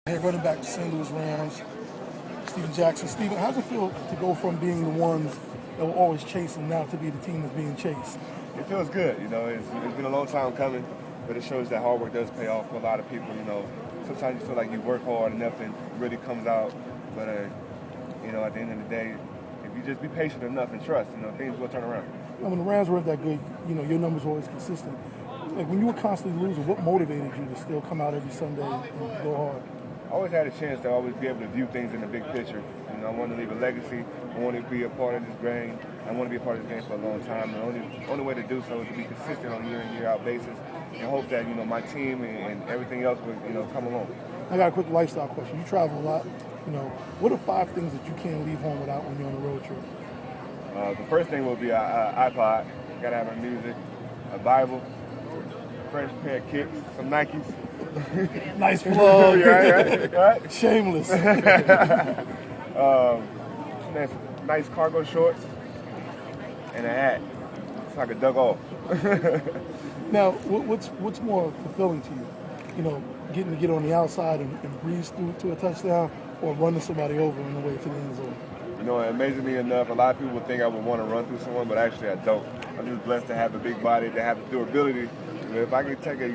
Head running back to St. Louis Rams, Steven Jackson. Steven, how does it feel to go from being the ones that were always chasing now to be the team that's being chased? It feels good. It's been a long time coming, but it shows that hard work does pay off for a lot of people. Sometimes you feel like you work hard and nothing really comes out. But, at the end of the day, if you just be patient enough and trust, things will turn around. When the Rams weren't that good, your numbers were always consistent. Like when you were constantly losing, what motivated you to still come out every Sunday and go hard? I always had a chance to always be able to view things in the big picture. I want to leave a legacy. I want to be a part of this game. I want to be a part of this game for a long time. The only way to do so is to be consistent on a year in, year out basis and hope that, my team and everything else will, come along. I got a quick lifestyle question. You travel a lot. What are 5 things that you can't leave home without when you're on a road trip? The first thing will be an iPod. You got to have my music, a Bible, a fresh pair of kicks, some Nikes. Nice plug. right. Shameless. Nice cargo shorts and a hat. It's like a dug off. Now, what's more fulfilling to you? Getting to get on the outside and breeze through to a touchdown, or running somebody over on the way to the end zone? Amazingly enough, a lot of people think I would want to run through someone, but actually I don't. I'm just blessed to have a big body, to have the durability. If I could take an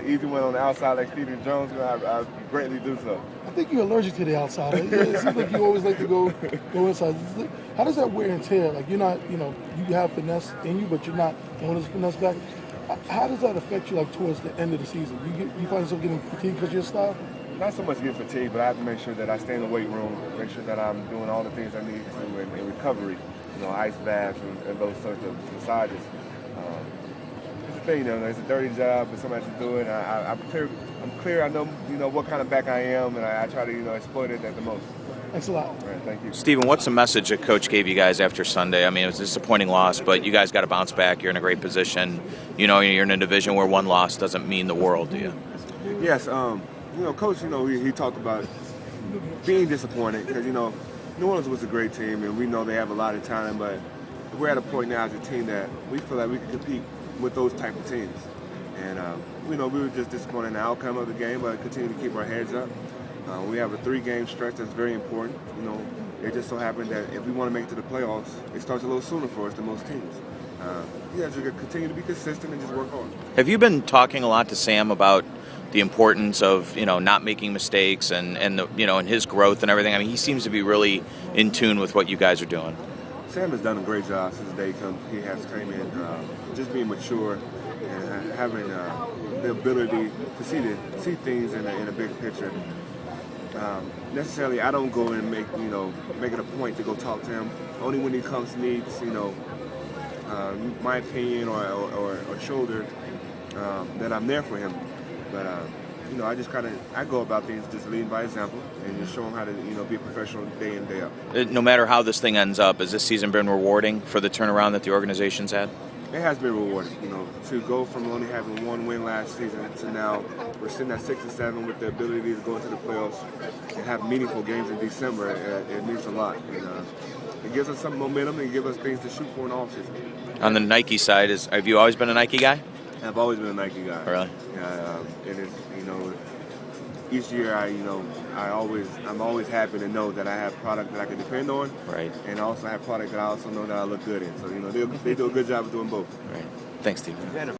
easy one on the outside like Stephen Jones, I greatly do so. I think you're allergic to the outside. It seems like you always like to go inside. How does that wear and tear? Like you're not, you have finesse in you, but you're not throwing this finesse back. How does that affect you, like towards the end of the season? You find yourself getting fatigued because of your style? Not so much getting fatigued, but I have to make sure that I stay in the weight room, make sure that I'm doing all the things I need to in recovery, ice baths and those sorts of massages. It's a thing, it's a dirty job, but somebody has to do it. I'm clear. I know, what kind of back I am, and I try to, exploit it at the most. Thanks a lot. All right, thank you. Steven, what's the message that Coach gave you guys after Sunday? I mean, it was a disappointing loss, but you guys got to bounce back. You're in a great position. You're in a division where one loss doesn't mean the world, do you? Yes. Coach, he talked about being disappointed because, New Orleans was a great team, and we know they have a lot of talent, but we're at a point now as a team that we feel like we can compete with those type of teams. And, we were just disappointed in the outcome of the game, but continue to keep our heads up. We have a 3-game stretch that's very important. It just so happened that if we want to make it to the playoffs, it starts a little sooner for us than most teams. Just continue to be consistent and just work hard. Have you been talking a lot to Sam about the importance of not making mistakes and his growth and everything? I mean, he seems to be really in tune with what you guys are doing. Sam has done a great job since the day he has came in, just being mature and having the ability to see things in a big picture. Necessarily, I don't go and make it a point to go talk to him. Only when he needs my opinion or shoulder that I'm there for him. But I go about things just leading by example and just show him how to be a professional day in, day out. No matter how this thing ends up, has this season been rewarding for the turnaround that the organization's had? It has been rewarding, to go from only having 1 win last season to now we're sitting at 6-7 with the ability to go into the playoffs and have meaningful games in December. It means a lot. And, it gives us some momentum and gives us things to shoot for in the offseason. On the Nike side, have you always been a Nike guy? I've always been a Nike guy. Really? Yeah, it is. Each year I'm always happy to know that I have product that I can depend on. Right. And I also have product that I also know that I look good in. So they do a good job of doing both. Right. Thanks, Steve.